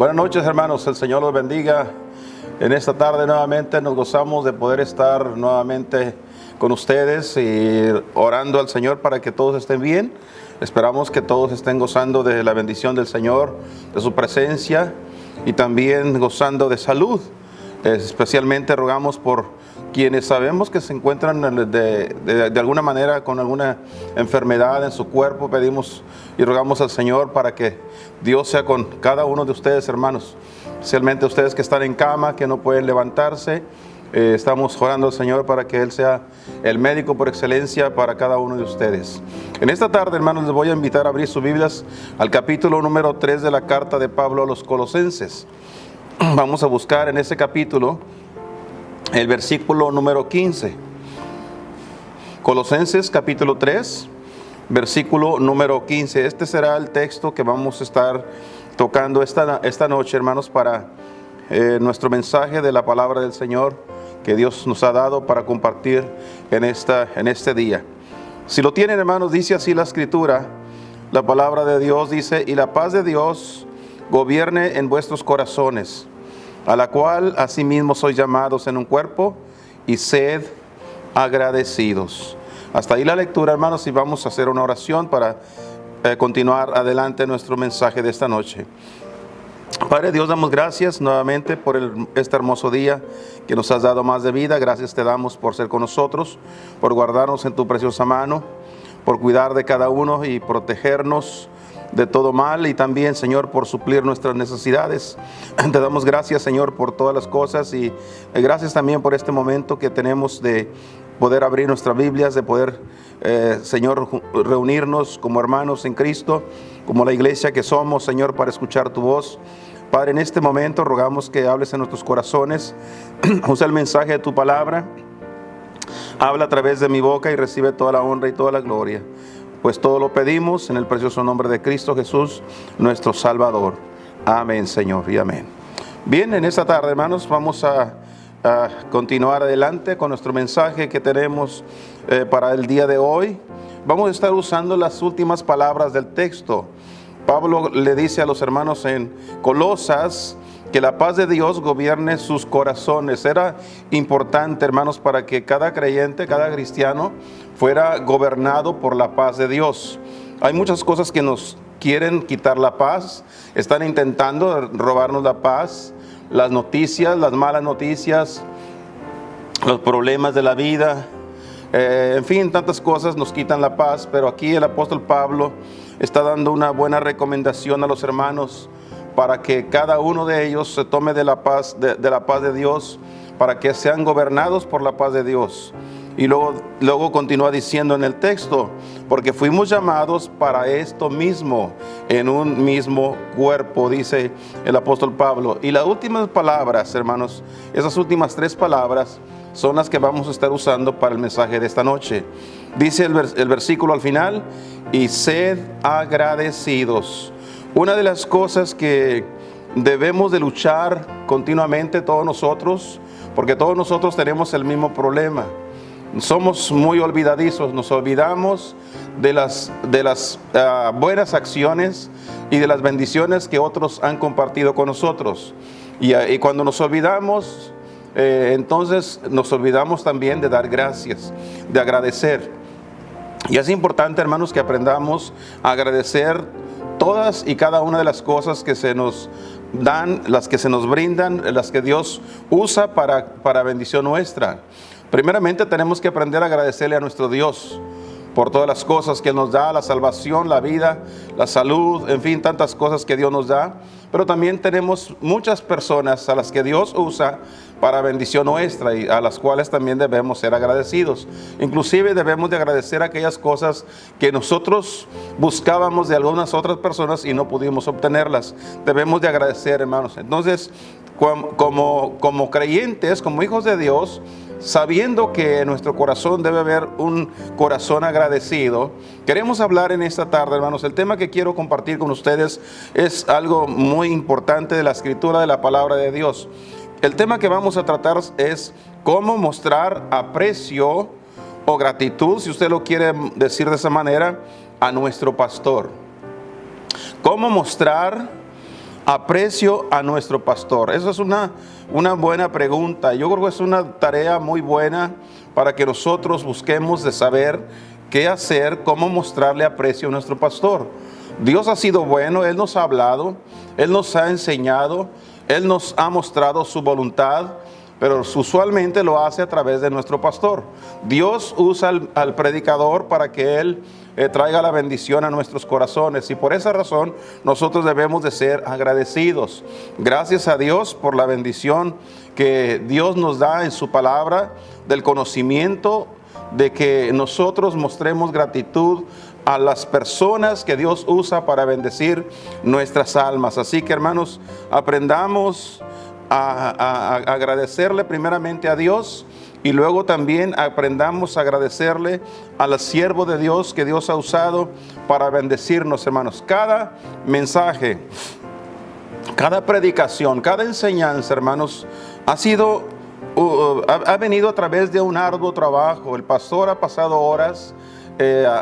Buenas noches, hermanos, el Señor los bendiga. En esta tarde nuevamente nos gozamos de poder estar nuevamente con ustedes y orando al Señor para que todos estén bien. Esperamos que todos estén gozando de la bendición del Señor, de su presencia y también gozando de salud. Especialmente rogamos por quienes sabemos que se encuentran de alguna manera con alguna enfermedad en su cuerpo. Pedimos y rogamos al Señor para que Dios sea con cada uno de ustedes, hermanos, especialmente ustedes que están en cama, que no pueden levantarse. Estamos orando al Señor para que Él sea el médico por excelencia para cada uno de ustedes. En esta tarde, hermanos, les voy a invitar a abrir sus Biblias al capítulo número 3 de la carta de Pablo a los Colosenses. Vamos a buscar en ese capítulo el versículo número 15. Colosenses capítulo 3, versículo número 15. Este será el texto que vamos a estar tocando esta noche, hermanos, para nuestro mensaje de la palabra del Señor que Dios nos ha dado para compartir en este día. Si lo tienen, hermanos, dice así la Escritura, la palabra de Dios dice: y la paz de Dios gobierne en vuestros corazones, a la cual asimismo sois llamados en un cuerpo, y sed agradecidos. Hasta ahí la lectura, hermanos, y vamos a hacer una oración para continuar adelante nuestro mensaje de esta noche. Padre Dios, damos gracias nuevamente por este hermoso día que nos has dado más de vida. Gracias te damos por ser con nosotros, por guardarnos en tu preciosa mano, por cuidar de cada uno y protegernos de todo mal, y también, Señor, por suplir nuestras necesidades. Te damos gracias, Señor, por todas las cosas, y gracias también por este momento que tenemos de poder abrir nuestras Biblias, de poder, Señor, reunirnos como hermanos en Cristo, como la iglesia que somos, Señor, para escuchar tu voz. Padre, en este momento rogamos que hables en nuestros corazones. Usa el mensaje de tu palabra. Habla a través de mi boca y recibe toda la honra y toda la gloria. Pues todo lo pedimos en el precioso nombre de Cristo Jesús, nuestro Salvador. Amén, Señor, y amén. Bien, en esta tarde, hermanos, vamos a continuar adelante con nuestro mensaje que tenemos para el día de hoy. Vamos a estar usando las últimas palabras del texto. Pablo le dice a los hermanos en Colosas que la paz de Dios gobierne sus corazones. Era importante, hermanos, para que cada creyente, cada cristiano fuera gobernado por la paz de Dios. Hay muchas cosas que nos quieren quitar la paz, están intentando robarnos la paz. Las noticias, las malas noticias, los problemas de la vida, en fin, tantas cosas nos quitan la paz. Pero aquí el apóstol Pablo está dando una buena recomendación a los hermanos para que cada uno de ellos se tome de la paz de Dios, para que sean gobernados por la paz de Dios. Y luego continúa diciendo en el texto: porque fuimos llamados para esto mismo, en un mismo cuerpo, dice el apóstol Pablo. Y las últimas palabras, hermanos, esas últimas 3 palabras son las que vamos a estar usando para el mensaje de esta noche. Dice el versículo al final: y sed agradecidos. Una de las cosas que debemos de luchar continuamente todos nosotros, porque todos nosotros tenemos el mismo problema. Somos muy olvidadizos, nos olvidamos de las buenas acciones y de las bendiciones que otros han compartido con nosotros. Y cuando nos olvidamos, entonces nos olvidamos también de dar gracias, de agradecer. Y es importante, hermanos, que aprendamos a agradecer todas y cada una de las cosas que se nos dan, las que se nos brindan, las que Dios usa para bendición nuestra. Primeramente tenemos que aprender a agradecerle a nuestro Dios por todas las cosas que Él nos da, la salvación, la vida, la salud, en fin, tantas cosas que Dios nos da. Pero también tenemos muchas personas a las que Dios usa para bendición nuestra y a las cuales también debemos ser agradecidos. Inclusive debemos de agradecer aquellas cosas que nosotros buscábamos de algunas otras personas y no pudimos obtenerlas. Debemos de agradecer, hermanos. Entonces, como creyentes, como hijos de Dios, sabiendo que en nuestro corazón debe haber un corazón agradecido, queremos hablar en esta tarde, hermanos. El tema que quiero compartir con ustedes es algo muy importante de la Escritura, de la palabra de Dios. El tema que vamos a tratar es cómo mostrar aprecio o gratitud, si usted lo quiere decir de esa manera, a nuestro pastor. Cómo mostrar aprecio a nuestro pastor? Esa es una buena pregunta. Yo creo que es una tarea muy buena para que nosotros busquemos de saber qué hacer, cómo mostrarle aprecio a nuestro pastor. Dios ha sido bueno, Él nos ha hablado, Él nos ha enseñado, Él nos ha mostrado su voluntad, pero usualmente lo hace a través de nuestro pastor. Dios usa al predicador para que Él traiga la bendición a nuestros corazones, y por esa razón nosotros debemos de ser agradecidos. Gracias a Dios por la bendición que Dios nos da en su palabra, del conocimiento, de que nosotros mostremos gratitud a las personas que Dios usa para bendecir nuestras almas. Así que, hermanos, aprendamos a agradecerle primeramente a Dios, y luego también aprendamos a agradecerle al siervo de Dios que Dios ha usado para bendecirnos, hermanos. Cada mensaje, cada predicación, cada enseñanza, hermanos, ha venido a través de un arduo trabajo. El pastor ha pasado horas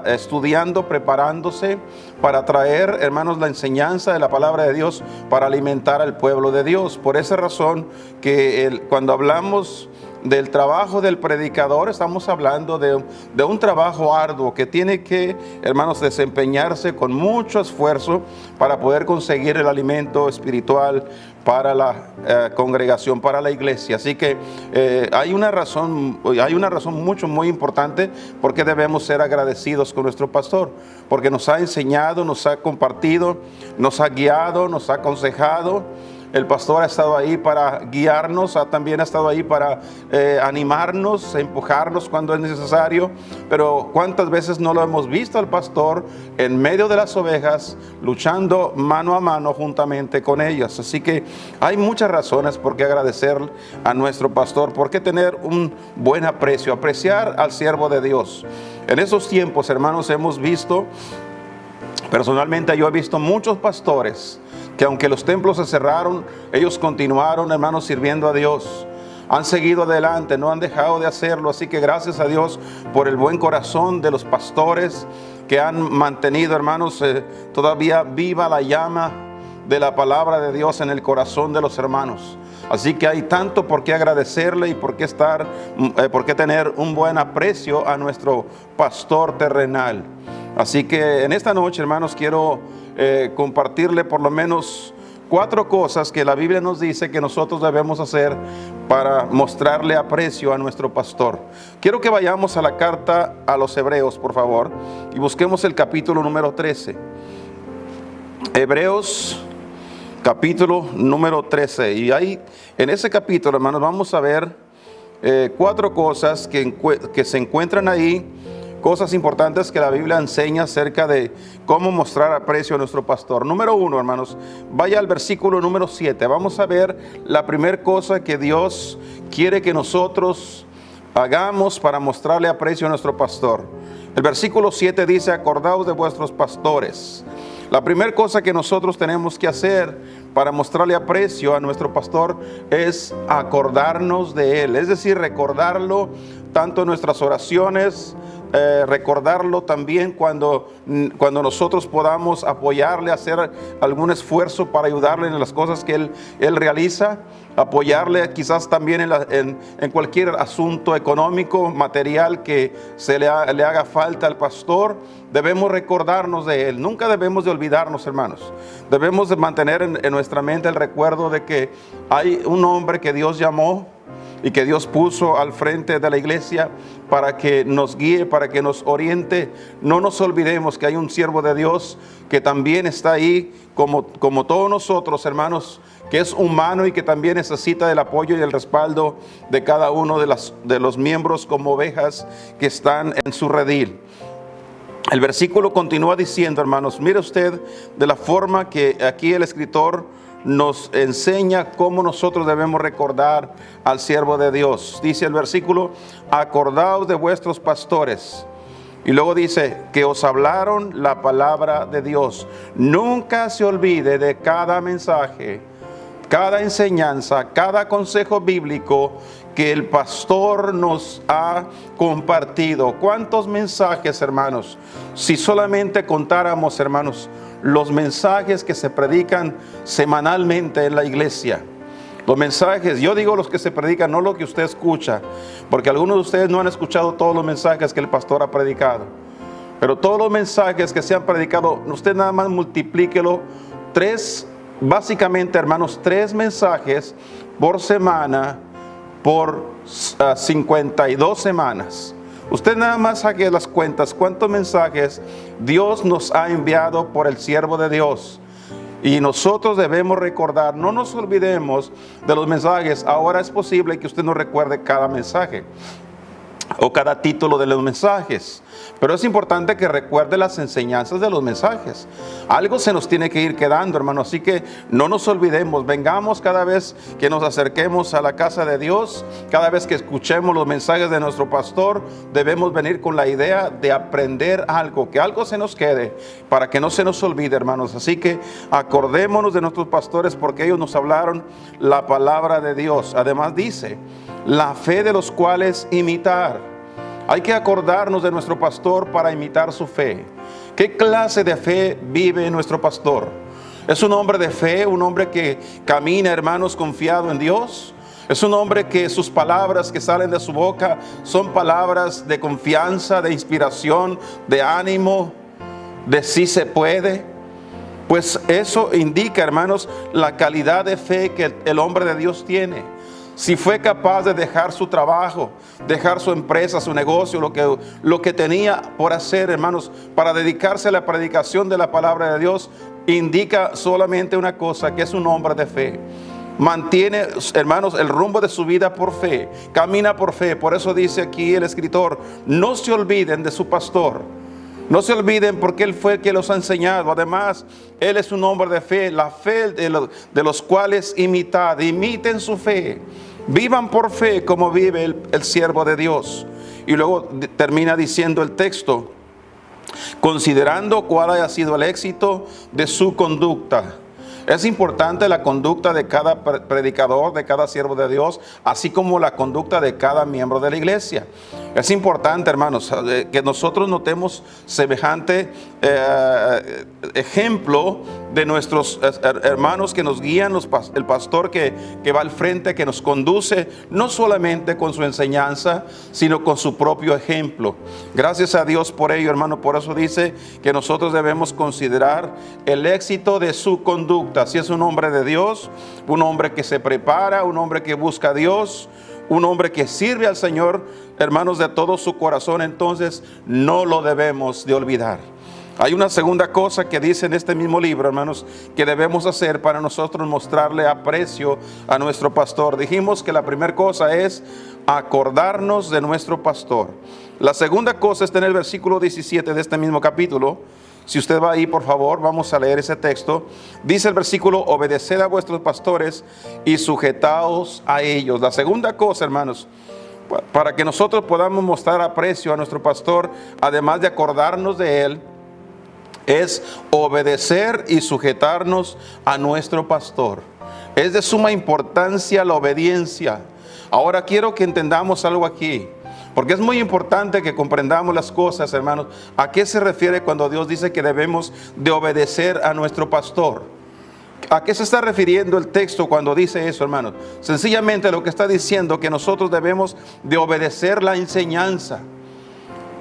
estudiando, preparándose para traer, hermanos, la enseñanza de la palabra de Dios para alimentar al pueblo de Dios. Por esa razón que cuando hablamos del trabajo del predicador, estamos hablando de un trabajo arduo que tiene que, hermanos, desempeñarse con mucho esfuerzo para poder conseguir el alimento espiritual para la congregación, para la iglesia. Así que hay una razón muy importante por qué debemos ser agradecidos con nuestro pastor, porque nos ha enseñado, nos ha compartido, nos ha guiado, nos ha aconsejado. El pastor ha estado ahí para guiarnos, también ha estado ahí para animarnos, empujarnos cuando es necesario. Pero ¿cuántas veces no lo hemos visto al pastor en medio de las ovejas, luchando mano a mano juntamente con ellas? Así que hay muchas razones por qué agradecer a nuestro pastor, por qué tener un buen aprecio, apreciar al siervo de Dios. En esos tiempos, hermanos, hemos visto, personalmente yo he visto muchos pastores que, aunque los templos se cerraron, ellos continuaron, hermanos, sirviendo a Dios. Han seguido adelante, no han dejado de hacerlo. Así que gracias a Dios por el buen corazón de los pastores que han mantenido, hermanos, todavía viva la llama de la palabra de Dios en el corazón de los hermanos. Así que hay tanto por qué agradecerle y por qué tener un buen aprecio a nuestro pastor terrenal. Así que en esta noche, hermanos, quiero compartirle por lo menos 4 cosas que la Biblia nos dice que nosotros debemos hacer para mostrarle aprecio a nuestro pastor. Quiero que vayamos a la carta a los Hebreos, por favor, y busquemos el capítulo número 13. Hebreos, capítulo número 13. Y ahí, en ese capítulo, hermanos, vamos a ver 4 cosas que se encuentran ahí, cosas importantes que la Biblia enseña acerca de cómo mostrar aprecio a nuestro pastor. Número 1, hermanos, vaya al versículo número 7. Vamos a ver la primera cosa que Dios quiere que nosotros hagamos para mostrarle aprecio a nuestro pastor. El versículo 7 dice: acordaos de vuestros pastores. La primera cosa que nosotros tenemos que hacer para mostrarle aprecio a nuestro pastor es acordarnos de él, es decir, recordarlo tanto en nuestras oraciones, recordarlo también cuando nosotros podamos apoyarle, hacer algún esfuerzo para ayudarle en las cosas que él realiza, apoyarle quizás también en cualquier asunto económico, material que le haga falta al pastor. Debemos recordarnos de él, nunca debemos de olvidarnos, hermanos. Debemos de mantener en nuestra mente el recuerdo de que hay un hombre que Dios llamó y que Dios puso al frente de la iglesia para que nos guíe, para que nos oriente. No nos olvidemos que hay un siervo de Dios que también está ahí, como todos nosotros, hermanos, que es humano y que también necesita del apoyo y el respaldo de cada uno de los miembros como ovejas que están en su redil. El versículo continúa diciendo, hermanos, mire usted de la forma que aquí el escritor nos enseña cómo nosotros debemos recordar al siervo de Dios. Dice el versículo: acordaos de vuestros pastores. Y luego dice que os hablaron la palabra de Dios. Nunca se olvide de cada mensaje, cada enseñanza, cada consejo bíblico que el pastor nos ha compartido. ¿Cuántos mensajes, hermanos? Si solamente contáramos, hermanos, los mensajes que se predican semanalmente en la iglesia. Los mensajes, yo digo los que se predican, no lo que usted escucha, porque algunos de ustedes no han escuchado todos los mensajes que el pastor ha predicado. Pero todos los mensajes que se han predicado, usted nada más multiplíquelo básicamente, hermanos, 3 mensajes por semana por 52 semanas. Usted nada más saque las cuentas, cuántos mensajes Dios nos ha enviado por el siervo de Dios. Y nosotros debemos recordar, no nos olvidemos de los mensajes. Ahora es posible que usted no recuerde cada mensaje o cada título de los mensajes, pero es importante que recuerde las enseñanzas de los mensajes. Algo se nos tiene que ir quedando, hermano, así que no nos olvidemos. Vengamos cada vez que nos acerquemos a la casa de Dios, cada vez que escuchemos los mensajes de nuestro pastor, debemos venir con la idea de aprender algo, que algo se nos quede, para que no se nos olvide, hermanos. Así que acordémonos de nuestros pastores, porque ellos nos hablaron la palabra de Dios. Además dice, la fe de los cuales imitar. Hay que acordarnos de nuestro pastor para imitar su fe. ¿Qué clase de fe vive nuestro pastor? ¿Es un hombre de fe, un hombre que camina, hermanos, confiado en Dios? ¿Es un hombre que sus palabras que salen de su boca son palabras de confianza, de inspiración, de ánimo, de sí se puede? Pues eso indica, hermanos, la calidad de fe que el hombre de Dios tiene. Si fue capaz de dejar su trabajo, dejar su empresa, su negocio, lo que tenía por hacer, hermanos, para dedicarse a la predicación de la palabra de Dios, indica solamente una cosa, que es un hombre de fe. Mantiene, hermanos, el rumbo de su vida por fe, camina por fe. Por eso dice aquí el escritor, no se olviden de su pastor. No se olviden, porque Él fue el que los ha enseñado. Además, Él es un hombre de fe, la fe de los cuales imitad. Imiten su fe. Vivan por fe como vive el siervo de Dios. Y luego termina diciendo el texto, considerando cuál haya sido el éxito de su conducta. Es importante la conducta de cada predicador, de cada siervo de Dios, así como la conducta de cada miembro de la iglesia. Es importante, hermanos, que nosotros notemos semejante ejemplo de nuestros hermanos que nos guían, el pastor que va al frente, que nos conduce, no solamente con su enseñanza, sino con su propio ejemplo. Gracias a Dios por ello, hermano. Por eso dice que nosotros debemos considerar el éxito de su conducta. Si es un hombre de Dios, un hombre que se prepara, un hombre que busca a Dios, un hombre que sirve al Señor, hermanos, de todo su corazón, entonces no lo debemos de olvidar. Hay una segunda cosa que dice en este mismo libro, hermanos, que debemos hacer para nosotros mostrarle aprecio a nuestro pastor. Dijimos que la primera cosa es acordarnos de nuestro pastor. La segunda cosa está en el versículo 17 de este mismo capítulo. Si usted va ahí, por favor, vamos a leer ese texto. Dice el versículo, obedeced a vuestros pastores y sujetaos a ellos. La segunda cosa, hermanos, para que nosotros podamos mostrar aprecio a nuestro pastor, además de acordarnos de él, es obedecer y sujetarnos a nuestro pastor. Es de suma importancia la obediencia. Ahora quiero que entendamos algo aquí, porque es muy importante que comprendamos las cosas, hermanos. ¿A qué se refiere cuando Dios dice que debemos de obedecer a nuestro pastor? ¿A qué se está refiriendo el texto cuando dice eso, hermanos? Sencillamente lo que está diciendo que nosotros debemos de obedecer la enseñanza,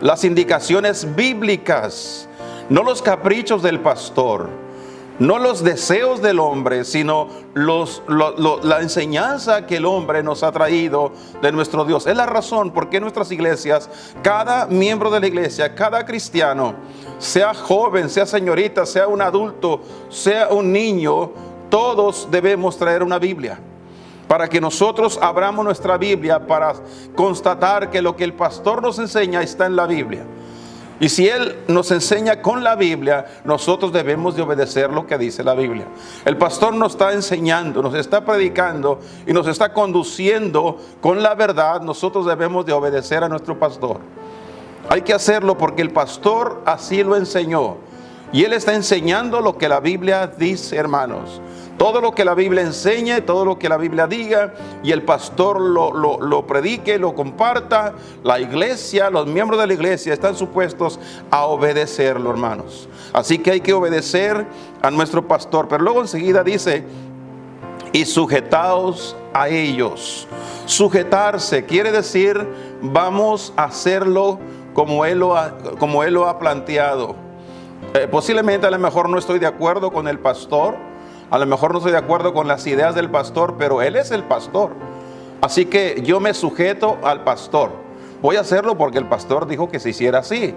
las indicaciones bíblicas, no los caprichos del pastor, no los deseos del hombre, sino la enseñanza que el hombre nos ha traído de nuestro Dios. Es la razón por qué en nuestras iglesias, cada miembro de la iglesia, cada cristiano, sea joven, sea señorita, sea un adulto, sea un niño, todos debemos traer una Biblia, para que nosotros abramos nuestra Biblia para constatar que lo que el pastor nos enseña está en la Biblia. Y si Él nos enseña con la Biblia, nosotros debemos de obedecer lo que dice la Biblia. El pastor nos está enseñando, nos está predicando y nos está conduciendo con la verdad. Nosotros debemos de obedecer a nuestro pastor. Hay que hacerlo porque el pastor así lo enseñó. Y Él está enseñando lo que la Biblia dice, hermanos. Todo lo que la Biblia enseña, todo lo que la Biblia diga, y el pastor lo predique, lo comparta, la iglesia, los miembros de la iglesia están supuestos a obedecerlo, hermanos. Así que hay que obedecer a nuestro pastor. Pero luego enseguida dice, y sujetaos a ellos. Sujetarse quiere decir, vamos a hacerlo como Él lo ha planteado. Posiblemente a lo mejor no estoy de acuerdo con el pastor, a lo mejor no estoy de acuerdo con las ideas del pastor, pero Él es el pastor. Así que yo me sujeto al pastor. Voy a hacerlo porque el pastor dijo que se hiciera así.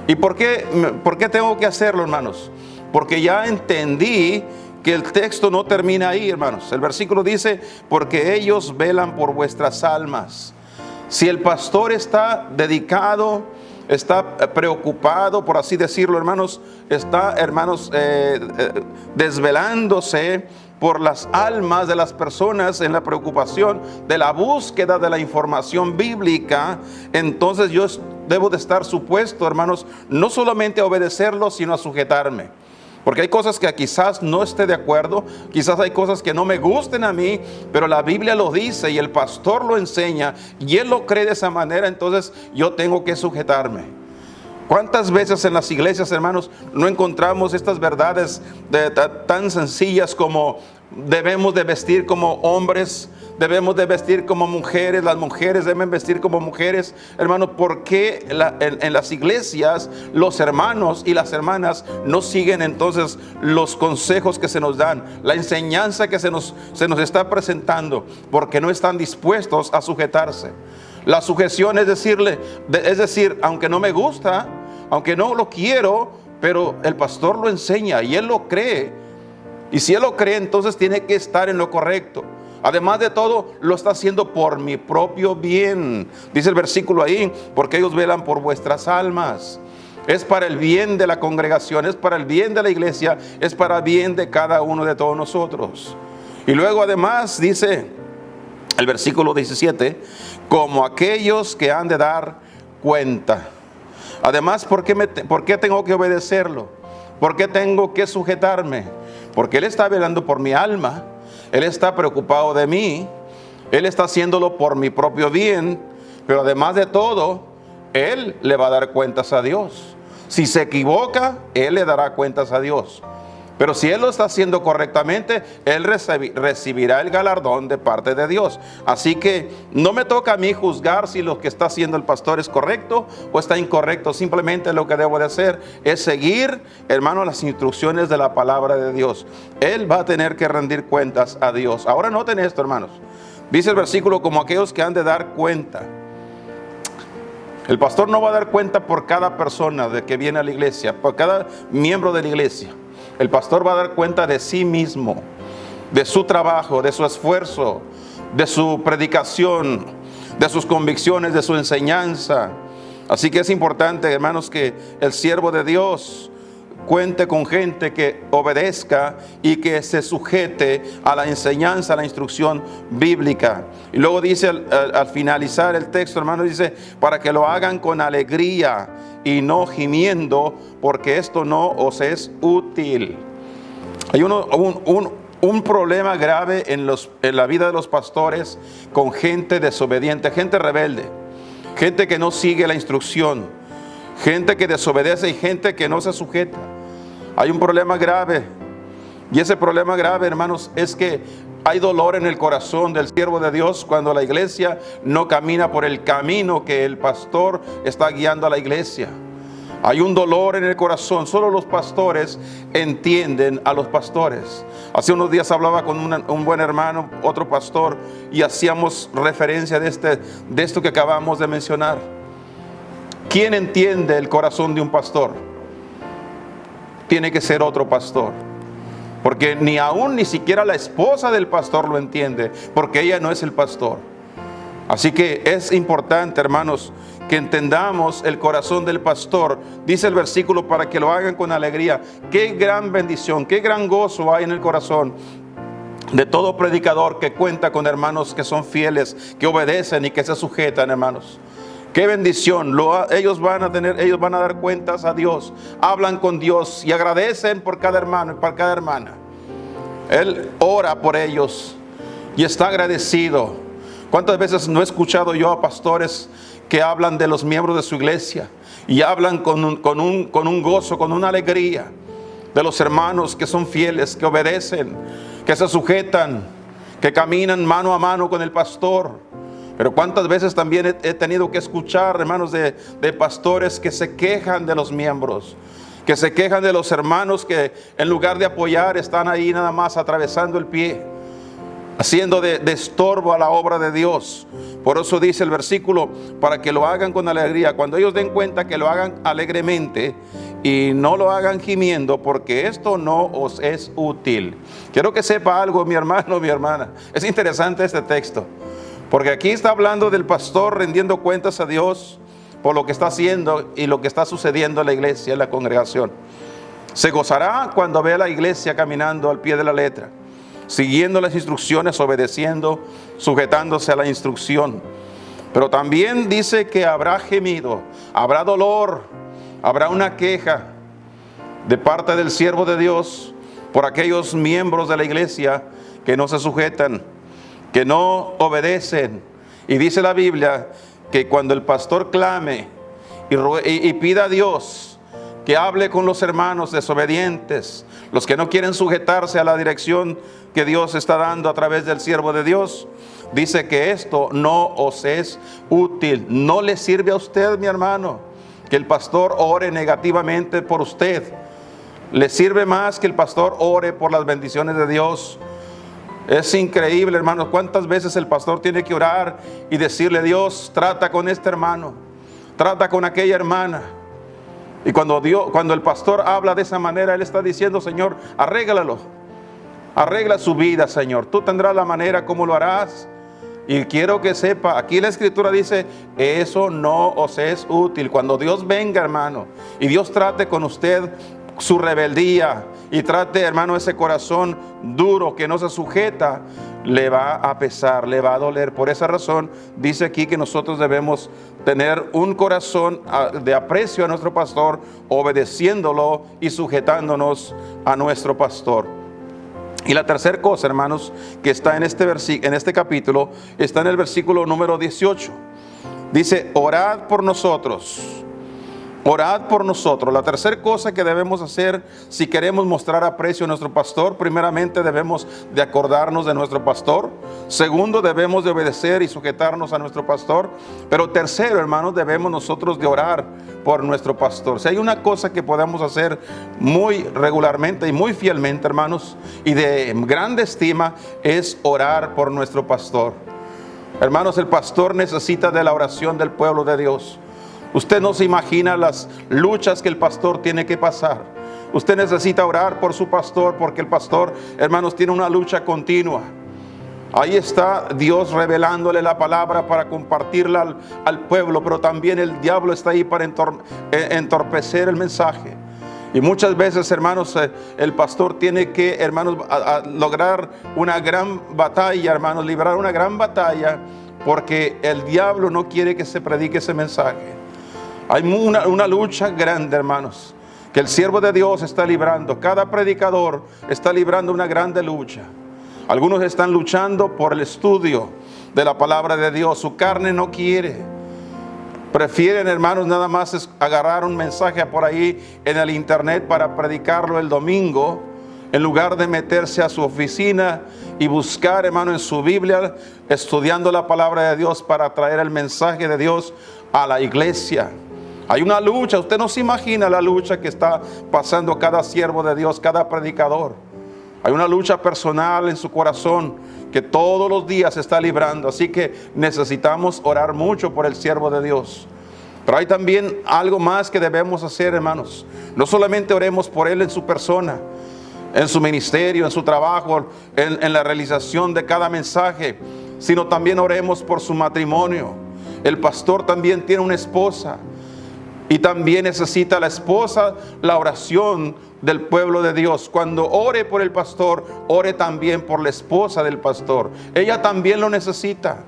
¿Y por qué tengo que hacerlo, hermanos? Porque ya entendí que el texto no termina ahí, hermanos. El versículo dice, porque ellos velan por vuestras almas. Si el pastor está dedicado, está preocupado, por así decirlo, hermanos, está, hermanos, desvelándose por las almas de las personas, en la preocupación de la búsqueda de la información bíblica, entonces yo debo de estar supuesto, hermanos, no solamente a obedecerlo, sino a sujetarme. Porque hay cosas que quizás no esté de acuerdo, quizás hay cosas que no me gusten a mí, pero la Biblia lo dice y el pastor lo enseña y él lo cree de esa manera, entonces yo tengo que sujetarme. ¿Cuántas veces en las iglesias, hermanos, no encontramos estas verdades tan sencillas como debemos de vestir como hombres, debemos de vestir como mujeres, las mujeres deben vestir como mujeres? Hermanos, ¿por qué en las iglesias los hermanos y las hermanas no siguen entonces los consejos que se nos dan, la enseñanza que se nos está presentando? Porque no están dispuestos a sujetarse. La sujeción es decir, aunque no me gusta, aunque no lo quiero, pero el pastor lo enseña y él lo cree. Y si él lo cree, entonces tiene que estar en lo correcto. Además de todo, lo está haciendo por mi propio bien. Dice el versículo ahí, porque ellos velan por vuestras almas. Es para el bien de la congregación, es para el bien de la iglesia, es para el bien de cada uno de todos nosotros. Y luego además dice el versículo 17, como aquellos que han de dar cuenta. Además, ¿por qué tengo que obedecerlo? ¿Por qué tengo que sujetarme? Porque Él está velando por mi alma, Él está preocupado de mí, Él está haciéndolo por mi propio bien, pero además de todo, Él le va a dar cuentas a Dios. Si se equivoca, Él le dará cuentas a Dios. Pero si Él lo está haciendo correctamente, Él recibirá el galardón de parte de Dios. Así que no me toca a mí juzgar si lo que está haciendo el pastor es correcto o está incorrecto. Simplemente lo que debo de hacer es seguir, hermano, las instrucciones de la palabra de Dios. Él va a tener que rendir cuentas a Dios. Ahora noten esto, hermanos. Dice el versículo, como aquellos que han de dar cuenta. El pastor no va a dar cuenta por cada persona de que viene a la iglesia, por cada miembro de la iglesia. El pastor va a dar cuenta de sí mismo, de su trabajo, de su esfuerzo, de su predicación, de sus convicciones, de su enseñanza. Así que es importante, hermanos, que el siervo de Dios cuente con gente que obedezca y que se sujete a la enseñanza, a la instrucción bíblica. Y luego dice al finalizar el texto, hermano, dice, para que lo hagan con alegría y no gimiendo, porque esto no os es útil. Hay un problema grave en la vida de los pastores con gente desobediente, gente rebelde, gente que no sigue la instrucción, gente que desobedece y gente que no se sujeta. Hay un problema grave. Y ese problema grave, hermanos, es que hay dolor en el corazón del siervo de Dios cuando la iglesia no camina por el camino que el pastor está guiando a la iglesia. Hay un dolor en el corazón. Solo los pastores entienden a los pastores. Hace unos días hablaba con un buen hermano, otro pastor, y hacíamos referencia de esto que acabamos de mencionar. ¿Quién entiende el corazón de un pastor? Tiene que ser otro pastor. Porque ni siquiera la esposa del pastor lo entiende, porque ella no es el pastor. Así que es importante, hermanos, que entendamos el corazón del pastor. Dice el versículo, para que lo hagan con alegría. Qué gran bendición, qué gran gozo hay en el corazón de todo predicador que cuenta con hermanos que son fieles, que obedecen y que se sujetan, hermanos. Qué bendición. Ellos van a dar cuentas a Dios, hablan con Dios y agradecen por cada hermano y por cada hermana. Él ora por ellos y está agradecido. ¿Cuántas veces no he escuchado yo a pastores que hablan de los miembros de su iglesia y hablan con un gozo, con una alegría de los hermanos que son fieles, que obedecen, que se sujetan, que caminan mano a mano con el pastor? Pero cuántas veces también he tenido que escuchar, hermanos, de pastores que se quejan de los miembros, que se quejan de los hermanos que en lugar de apoyar están ahí nada más atravesando el pie, haciendo de estorbo a la obra de Dios. Por eso dice el versículo, para que lo hagan con alegría. Cuando ellos den cuenta, que lo hagan alegremente y no lo hagan gimiendo, porque esto no os es útil. Quiero que sepa algo, mi hermano, mi hermana. Es interesante este texto, porque aquí está hablando del pastor rendiendo cuentas a Dios por lo que está haciendo y lo que está sucediendo en la iglesia, en la congregación. Se gozará cuando vea a la iglesia caminando al pie de la letra, siguiendo las instrucciones, obedeciendo, sujetándose a la instrucción. Pero también dice que habrá gemido, habrá dolor, habrá una queja de parte del siervo de Dios por aquellos miembros de la iglesia que no se sujetan, que no obedecen. Y dice la Biblia que cuando el pastor clame y pida a Dios que hable con los hermanos desobedientes, los que no quieren sujetarse a la dirección que Dios está dando a través del siervo de Dios, dice que esto no os es útil. No le sirve a usted, mi hermano, que el pastor ore negativamente por usted. Le sirve más que el pastor ore por las bendiciones de Dios. Es increíble, hermanos, cuántas veces el pastor tiene que orar y decirle: Dios, trata con este hermano, trata con aquella hermana. Y cuando el pastor habla de esa manera, él está diciendo: Señor, arréglalo, arregla su vida, Señor. Tú tendrás la manera como lo harás. Y quiero que sepa, aquí la escritura dice: eso no os es útil. Cuando Dios venga, hermano, y Dios trate con usted su rebeldía, y trate, hermano, ese corazón duro que no se sujeta, le va a pesar, le va a doler. Por esa razón dice aquí que nosotros debemos tener un corazón de aprecio a nuestro pastor, obedeciéndolo y sujetándonos a nuestro pastor. Y la tercera cosa, hermanos, que está en este capítulo, está en el versículo número 18. Dice: orad por nosotros. Orad por nosotros. La tercera cosa que debemos hacer si queremos mostrar aprecio a nuestro pastor: primeramente debemos de acordarnos de nuestro pastor. Segundo, debemos de obedecer y sujetarnos a nuestro pastor. Pero tercero, hermanos, debemos nosotros de orar por nuestro pastor. Si hay una cosa que podemos hacer muy regularmente y muy fielmente, hermanos, y de grande estima, es orar por nuestro pastor. Hermanos, el pastor necesita de la oración del pueblo de Dios. Usted no se imagina las luchas que el pastor tiene que pasar. Usted necesita orar por su pastor, porque el pastor, hermanos, tiene una lucha continua. Ahí está Dios revelándole la palabra para compartirla al pueblo, pero también el diablo está ahí para entorpecer el mensaje. Y muchas veces, hermanos, el pastor tiene que, hermanos, a lograr una gran batalla, hermanos, librar una gran batalla, porque el diablo no quiere que se predique ese mensaje. Hay una lucha grande, hermanos, que el siervo de Dios está librando. Cada predicador está librando una grande lucha. Algunos están luchando por el estudio de la palabra de Dios. Su carne no quiere. Prefieren, hermanos, nada más agarrar un mensaje por ahí en el internet para predicarlo el domingo, en lugar de meterse a su oficina y buscar, hermano, en su Biblia, estudiando la palabra de Dios para traer el mensaje de Dios a la iglesia. Hay una lucha. Usted no se imagina la lucha que está pasando cada siervo de Dios, cada predicador. Hay una lucha personal en su corazón que todos los días se está librando. Así que necesitamos orar mucho por el siervo de Dios. Pero hay también algo más que debemos hacer, hermanos. No solamente oremos por él en su persona, en su ministerio, en su trabajo, en la realización de cada mensaje, sino también oremos por su matrimonio. El pastor también tiene una esposa, y también necesita la esposa la oración del pueblo de Dios. Cuando ore por el pastor, ore también por la esposa del pastor. Ella también lo necesita.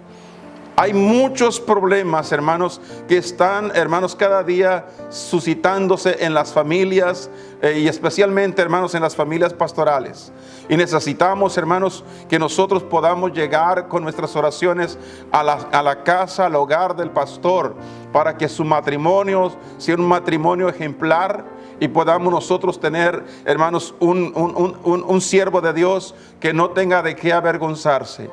Hay muchos problemas, hermanos, que están, hermanos, cada día suscitándose en las familias y especialmente, hermanos, en las familias pastorales. Y necesitamos, hermanos, que nosotros podamos llegar con nuestras oraciones a la casa, al hogar del pastor, para que su matrimonio sea un matrimonio ejemplar y podamos nosotros tener, hermanos, un siervo de Dios que no tenga de qué avergonzarse.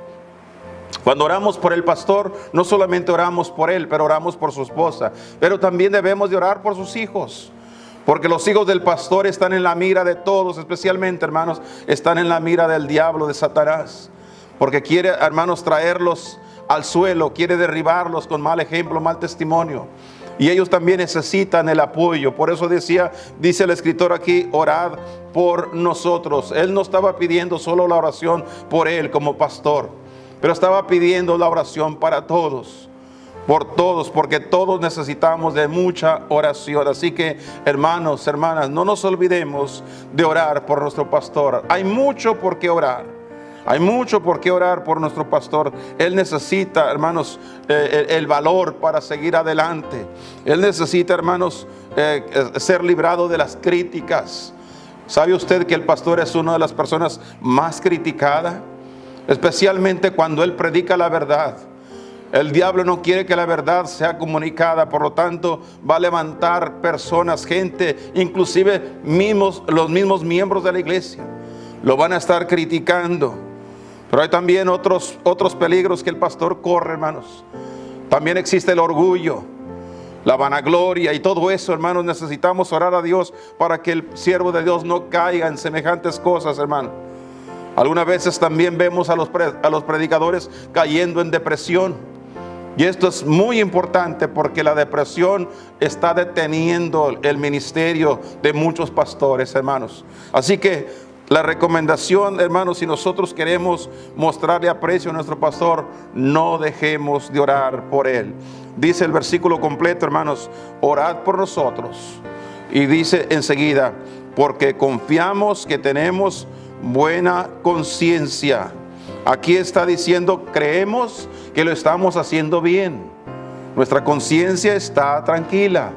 Cuando oramos por el pastor, no solamente oramos por él, pero oramos por su esposa. Pero también debemos de orar por sus hijos. Porque los hijos del pastor están en la mira de todos, especialmente, hermanos, están en la mira del diablo, de Satanás. Porque quiere, hermanos, traerlos al suelo, quiere derribarlos con mal ejemplo, mal testimonio. Y ellos también necesitan el apoyo. Por eso dice el escritor aquí, orad por nosotros. Él no estaba pidiendo solo la oración por él como pastor, pero estaba pidiendo la oración para todos, por todos, porque todos necesitamos de mucha oración. Así que, hermanos, hermanas, no nos olvidemos de orar por nuestro pastor. Hay mucho por qué orar. Hay mucho por qué orar por nuestro pastor. Él necesita, hermanos, el valor para seguir adelante. Él necesita, hermanos, ser librado de las críticas. ¿Sabe usted que el pastor es una de las personas más criticadas? Especialmente cuando él predica la verdad. El diablo no quiere que la verdad sea comunicada, por lo tanto va a levantar personas, gente, inclusive los mismos miembros de la iglesia. Lo van a estar criticando. Pero hay también otros peligros que el pastor corre, hermanos. También existe el orgullo, la vanagloria y todo eso, hermanos. Necesitamos orar a Dios para que el siervo de Dios no caiga en semejantes cosas, hermano. Algunas veces también vemos a los predicadores cayendo en depresión. Y esto es muy importante porque la depresión está deteniendo el ministerio de muchos pastores, hermanos. Así que la recomendación, hermanos, si nosotros queremos mostrarle aprecio a nuestro pastor, no dejemos de orar por él. Dice el versículo completo, hermanos, orad por nosotros. Y dice enseguida, porque confiamos que tenemos buena conciencia. Aquí está diciendo, creemos que lo estamos haciendo bien. Nuestra conciencia está tranquila.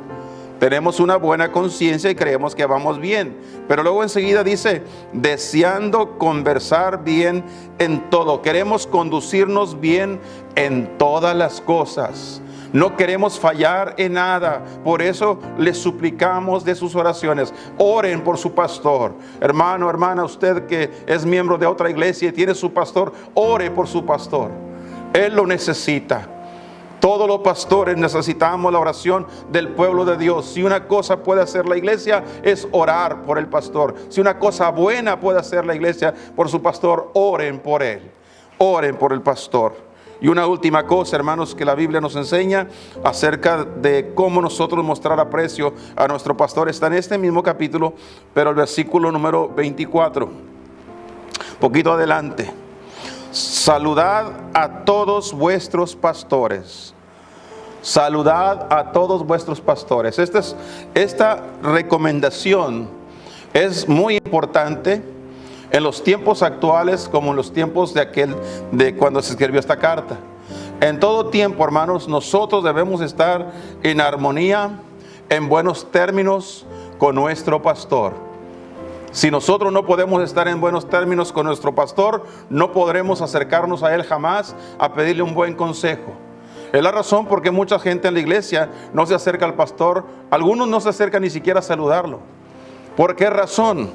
Tenemos una buena conciencia y creemos que vamos bien. Pero luego enseguida dice, deseando conversar bien en todo. Queremos conducirnos bien en todas las cosas. No queremos fallar en nada. Por eso les suplicamos de sus oraciones. Oren por su pastor. Hermano, hermana, usted que es miembro de otra iglesia y tiene su pastor, ore por su pastor. Él lo necesita. Todos los pastores necesitamos la oración del pueblo de Dios. Si una cosa puede hacer la iglesia es orar por el pastor. Si una cosa buena puede hacer la iglesia por su pastor, oren por él. Oren por el pastor. Y una última cosa, hermanos, que la Biblia nos enseña acerca de cómo nosotros mostrar aprecio a nuestro pastor está en este mismo capítulo, pero el versículo número 24. Poquito adelante. Saludad a todos vuestros pastores. Saludad a todos vuestros pastores. Esta recomendación es muy importante en los tiempos actuales como en los tiempos de cuando se escribió esta carta. En todo tiempo, hermanos, nosotros debemos estar en armonía, en buenos términos con nuestro pastor. Si nosotros no podemos estar en buenos términos con nuestro pastor, no podremos acercarnos a él jamás a pedirle un buen consejo. Es la razón por qué mucha gente en la iglesia no se acerca al pastor. Algunos no se acercan ni siquiera a saludarlo. ¿Por qué razón?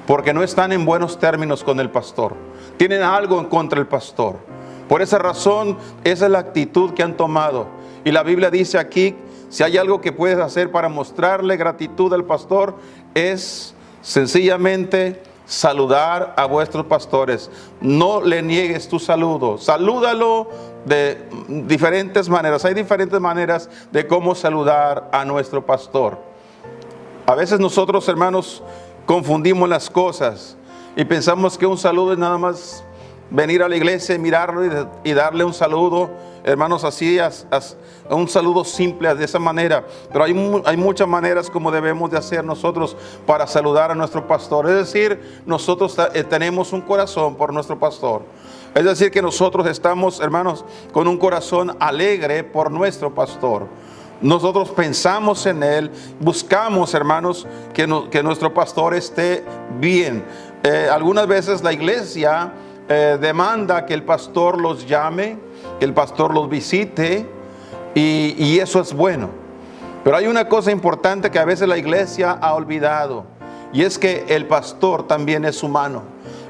Porque no están en buenos términos con el pastor. Tienen algo en contra del pastor. Por esa razón, esa es la actitud que han tomado. Y la Biblia dice aquí, si hay algo que puedes hacer para mostrarle gratitud al pastor, es sencillamente saludar a vuestros pastores. No le niegues tu saludo. Salúdalo de diferentes maneras. Hay diferentes maneras de cómo saludar a nuestro pastor. A veces nosotros, hermanos, confundimos las cosas y pensamos que un saludo es nada más venir a la iglesia y mirarlo y darle un saludo, hermanos, así, un saludo simple de esa manera. Pero hay muchas maneras como debemos de hacer nosotros para saludar a nuestro pastor. Es decir, nosotros tenemos un corazón por nuestro pastor. Es decir, que nosotros estamos, hermanos, con un corazón alegre por nuestro pastor. Nosotros pensamos en él, buscamos, hermanos, que nuestro pastor esté bien. Algunas veces la iglesia demanda que el pastor los llame, que el pastor los visite, y eso es bueno. Pero hay una cosa importante que a veces la iglesia ha olvidado, y es que el pastor también es humano.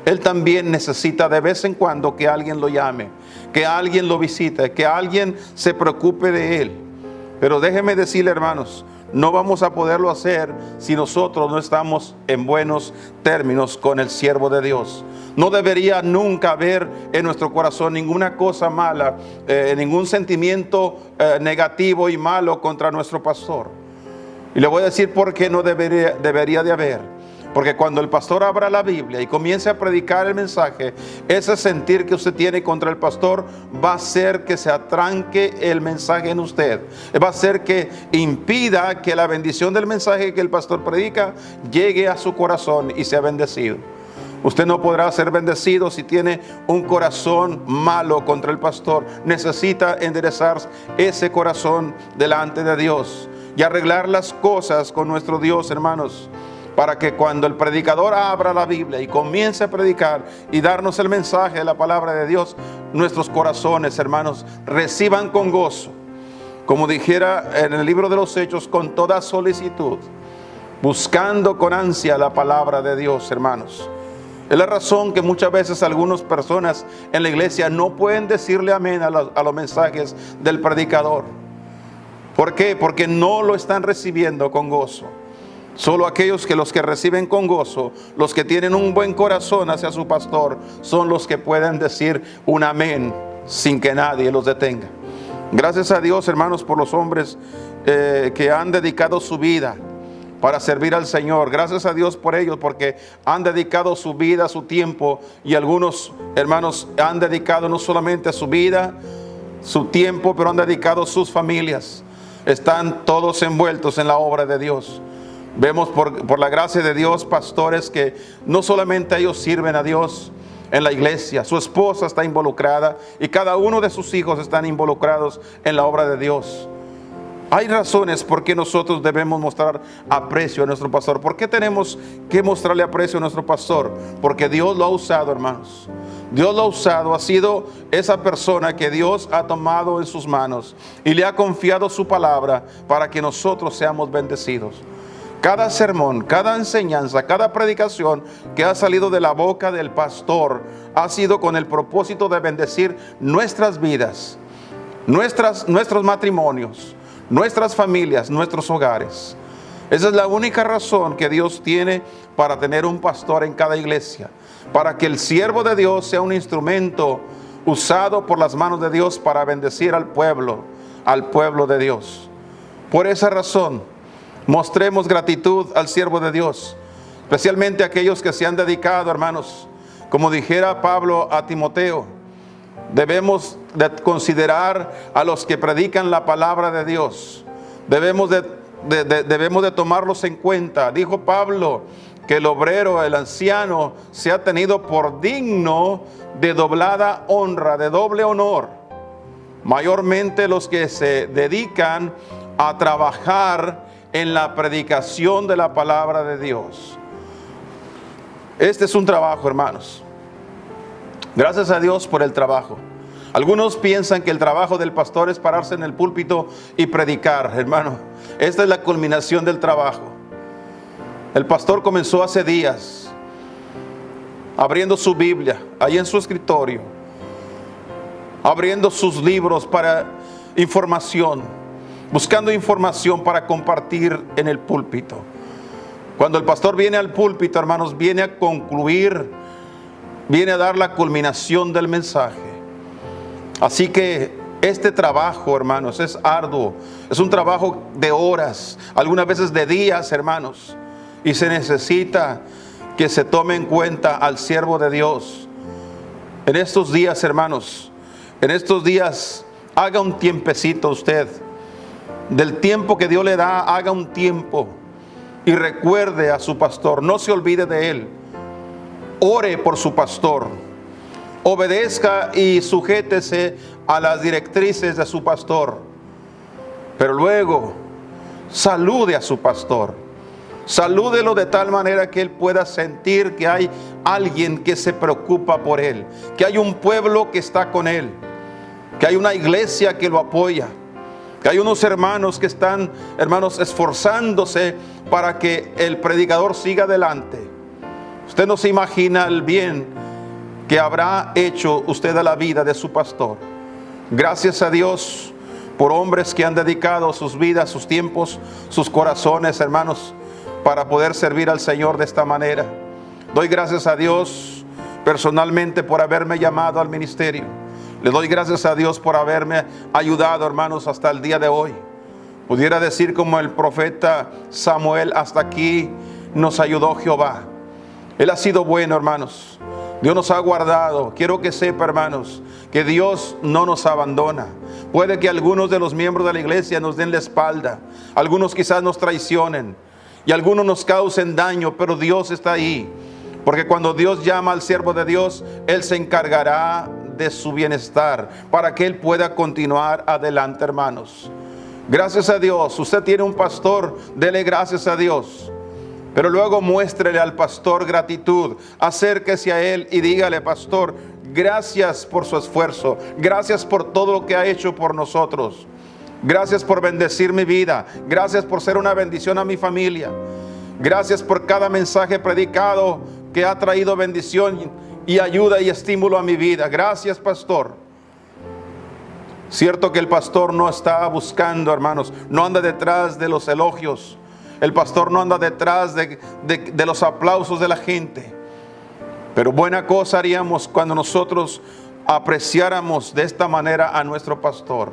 Él también necesita de vez en cuando que alguien lo llame, que alguien lo visite, que alguien se preocupe de él. Pero déjeme decirle, hermanos, no vamos a poderlo hacer si nosotros no estamos en buenos términos con el siervo de Dios. No debería nunca haber en nuestro corazón ninguna cosa mala, ningún sentimiento negativo y malo contra nuestro pastor. Y le voy a decir por qué no debería de haber. Porque cuando el pastor abra la Biblia y comience a predicar el mensaje, ese sentir que usted tiene contra el pastor va a hacer que se atranque el mensaje en usted. Va a hacer que impida que la bendición del mensaje que el pastor predica llegue a su corazón y sea bendecido. Usted no podrá ser bendecido si tiene un corazón malo contra el pastor. Necesita enderezar ese corazón delante de Dios y arreglar las cosas con nuestro Dios, hermanos, para que cuando el predicador abra la Biblia y comience a predicar y darnos el mensaje de la palabra de Dios, nuestros corazones, hermanos, reciban con gozo, como dijera en el libro de los Hechos, con toda solicitud, buscando con ansia la palabra de Dios, hermanos. Es la razón que muchas veces algunas personas en la iglesia no pueden decirle amén a los mensajes del predicador. ¿Por qué? Porque no lo están recibiendo con gozo. Solo aquellos que los que reciben con gozo, los que tienen un buen corazón hacia su pastor, son los que pueden decir un amén sin que nadie los detenga. Gracias a Dios, hermanos, por los hombres que han dedicado su vida para servir al Señor. Gracias a Dios por ellos, porque han dedicado su vida, su tiempo, y algunos hermanos han dedicado no solamente su vida, su tiempo, pero han dedicado sus familias. Están todos envueltos en la obra de Dios. Vemos por la gracia de Dios pastores que no solamente ellos sirven a Dios en la iglesia, su esposa está involucrada y cada uno de sus hijos están involucrados en la obra de Dios. Hay razones por qué nosotros debemos mostrar aprecio a nuestro pastor. ¿Por qué tenemos que mostrarle aprecio a nuestro pastor? Porque Dios lo ha usado, hermanos. Dios lo ha usado, ha sido esa persona que Dios ha tomado en sus manos y le ha confiado su palabra para que nosotros seamos bendecidos. Cada sermón, cada enseñanza, cada predicación que ha salido de la boca del pastor ha sido con el propósito de bendecir nuestras vidas, nuestros matrimonios, nuestras familias, nuestros hogares. Esa es la única razón que Dios tiene para tener un pastor en cada iglesia, para que el siervo de Dios sea un instrumento usado por las manos de Dios para bendecir al pueblo de Dios. Por esa razón, mostremos gratitud al siervo de Dios, especialmente aquellos que se han dedicado, hermanos. Como dijera Pablo a Timoteo, debemos de considerar a los que predican la palabra de Dios. Debemos de tomarlos en cuenta. Dijo Pablo que el obrero, el anciano, se ha tenido por digno de doblada honra, de doble honor. Mayormente los que se dedican a trabajar en la predicación de la palabra de Dios. Este es un trabajo, hermanos. Gracias a Dios por el trabajo. Algunos piensan que el trabajo del pastor es pararse en el púlpito y predicar. Hermano, esta es la culminación del trabajo. El pastor comenzó hace días abriendo su Biblia ahí en su escritorio, abriendo sus libros para información, buscando información para compartir en el púlpito. Cuando el pastor viene al púlpito, hermanos, viene a concluir, viene a dar la culminación del mensaje. Así que este trabajo, hermanos, es arduo. Es un trabajo de horas, algunas veces de días, hermanos. Y se necesita que se tome en cuenta al siervo de Dios. En estos días, hermanos, en estos días, haga un tiempecito usted. Del tiempo que Dios le da, haga un tiempo y recuerde a su pastor. No se olvide de él. Ore por su pastor. obedezca y sujétese a las directrices de su pastor. Pero luego, salude a su pastor. Salúdelo de tal manera que él pueda sentir que hay alguien que se preocupa por él, que hay un pueblo que está con él, que hay una iglesia que lo apoya, que hay unos hermanos que están, hermanos, esforzándose para que el predicador siga adelante. Usted no se imagina el bien que habrá hecho usted a la vida de su pastor. Gracias a Dios por hombres que han dedicado sus vidas, sus tiempos, sus corazones, hermanos, para poder servir al Señor de esta manera. Doy gracias a Dios personalmente por haberme llamado al ministerio. Le doy gracias a Dios por haberme ayudado, hermanos, hasta el día de hoy. Pudiera decir como el profeta Samuel: hasta aquí nos ayudó Jehová. Él ha sido bueno, hermanos. Dios nos ha guardado. Quiero que sepa, hermanos, que Dios no nos abandona. Puede que algunos de los miembros de la iglesia nos den la espalda, algunos quizás nos traicionen y algunos nos causen daño, pero Dios está ahí. Porque cuando Dios llama al siervo de Dios, Él se encargará de su bienestar para que Él pueda continuar adelante, hermanos. Gracias a Dios. Usted tiene un pastor, dele gracias a Dios. Pero luego muéstrele al pastor gratitud. Acérquese a él y dígale: pastor, gracias por su esfuerzo. Gracias por todo lo que ha hecho por nosotros. Gracias por bendecir mi vida. Gracias por ser una bendición a mi familia. Gracias por cada mensaje predicado que ha traído bendición y ayuda y estímulo a mi vida. Gracias, pastor. Cierto que el pastor no está buscando, hermanos, no anda detrás de los elogios. El pastor no anda detrás de los aplausos de la gente. Pero buena cosa haríamos cuando nosotros apreciáramos de esta manera a nuestro pastor.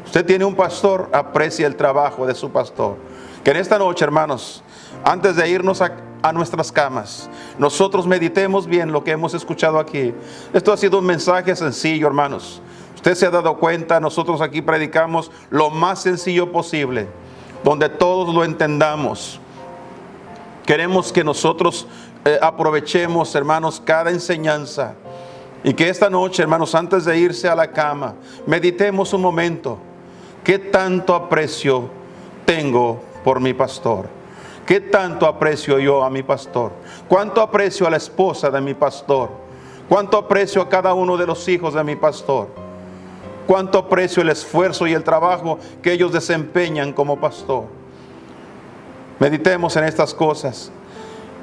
Usted tiene un pastor, aprecie el trabajo de su pastor. Que en esta noche, hermanos, antes de irnos a nuestras camas, nosotros meditemos bien lo que hemos escuchado aquí. Esto ha sido un mensaje sencillo, hermanos. Usted se ha dado cuenta, nosotros aquí predicamos lo más sencillo posible, donde todos lo entendamos. Queremos que nosotros aprovechemos, hermanos, cada enseñanza. Y que esta noche, hermanos, antes de irse a la cama, meditemos un momento. ¿Qué tanto aprecio tengo por mi pastor? ¿Qué tanto aprecio yo a mi pastor? ¿Cuánto aprecio a la esposa de mi pastor? ¿Cuánto aprecio a cada uno de los hijos de mi pastor? ¿Cuánto aprecio el esfuerzo y el trabajo que ellos desempeñan como pastor? Meditemos en estas cosas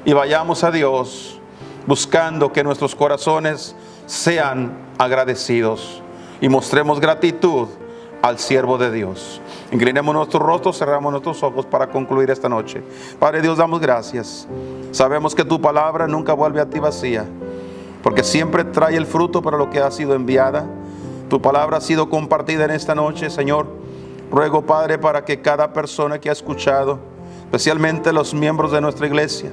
y vayamos a Dios buscando que nuestros corazones sean agradecidos y mostremos gratitud al siervo de Dios. Inclinemos nuestros rostros, cerramos nuestros ojos para concluir esta noche. Padre Dios, damos gracias. Sabemos que tu palabra nunca vuelve a ti vacía, porque siempre trae el fruto para lo que ha sido enviada. Tu palabra ha sido compartida en esta noche, Señor. Ruego, Padre, para que cada persona que ha escuchado, especialmente los miembros de nuestra iglesia,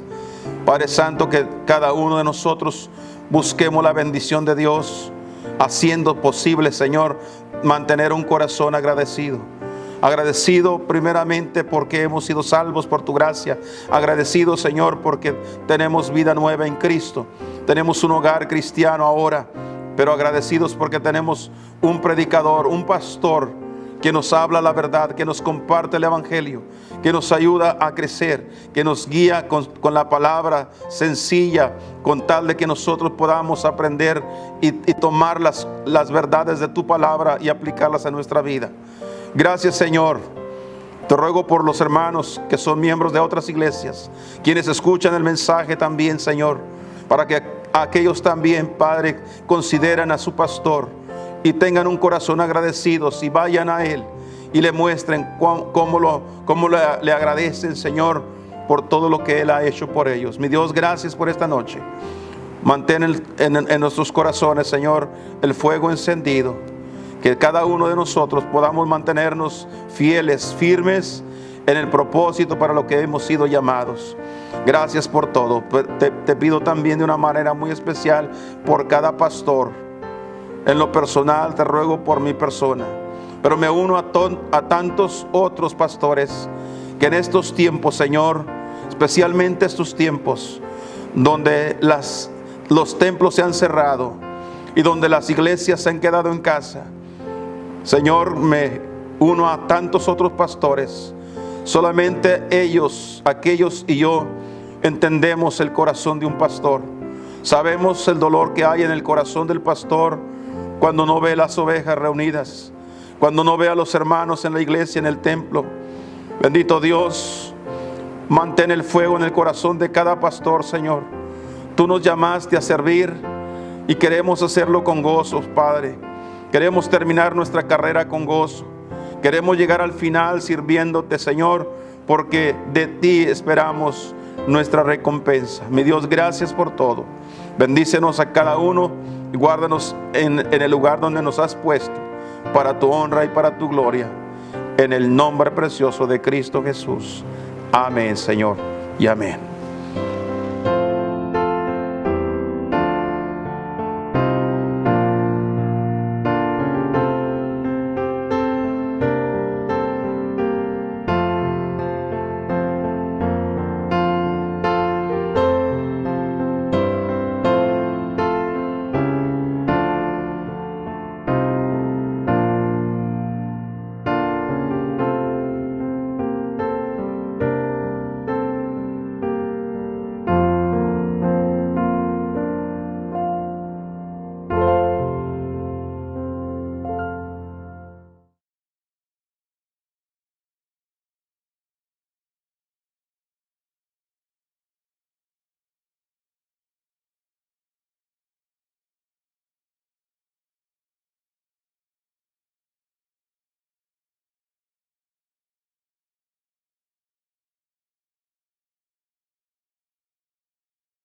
Padre Santo, que cada uno de nosotros busquemos la bendición de Dios, haciendo posible, Señor, mantener un corazón agradecido. Agradecido primeramente porque hemos sido salvos por tu gracia. Agradecido, Señor, porque tenemos vida nueva en Cristo. Tenemos un hogar cristiano ahora. Pero agradecidos porque tenemos un predicador, un pastor que nos habla la verdad, que nos comparte el evangelio, que nos ayuda a crecer, que nos guía con la palabra sencilla, con tal de que nosotros podamos aprender y tomar las verdades de tu palabra y aplicarlas a nuestra vida. Gracias, Señor. Te ruego por los hermanos que son miembros de otras iglesias, quienes escuchan el mensaje también, Señor, para que aquellos también, Padre, consideren a su pastor y tengan un corazón agradecido, y vayan a él y le muestren cómo le agradecen, Señor, por todo lo que él ha hecho por ellos. Mi Dios, gracias por esta noche. Mantén en nuestros corazones, Señor, el fuego encendido. Que cada uno de nosotros podamos mantenernos fieles, firmes en el propósito para lo que hemos sido llamados. Gracias por todo. Te pido también de una manera muy especial por cada pastor. En lo personal te ruego por mi persona, pero me uno a tantos otros pastores que en estos tiempos, Señor, especialmente estos tiempos donde las los templos se han cerrado y donde las iglesias se han quedado en casa. Señor, me uno a tantos otros pastores. Solamente ellos, aquellos y yo entendemos el corazón de un pastor. Sabemos el dolor que hay en el corazón del pastor cuando no ve las ovejas reunidas, cuando no ve a los hermanos en la iglesia, en el templo. Bendito Dios, mantén el fuego en el corazón de cada pastor, Señor. Tú nos llamaste a servir y queremos hacerlo con gozo, Padre. Queremos terminar nuestra carrera con gozo. Queremos llegar al final sirviéndote, Señor, porque de ti esperamos nuestra recompensa. Mi Dios, gracias por todo. Bendícenos a cada uno y guárdanos en el lugar donde nos has puesto, para tu honra y para tu gloria. En el nombre precioso de Cristo Jesús. Amén, Señor, y amén.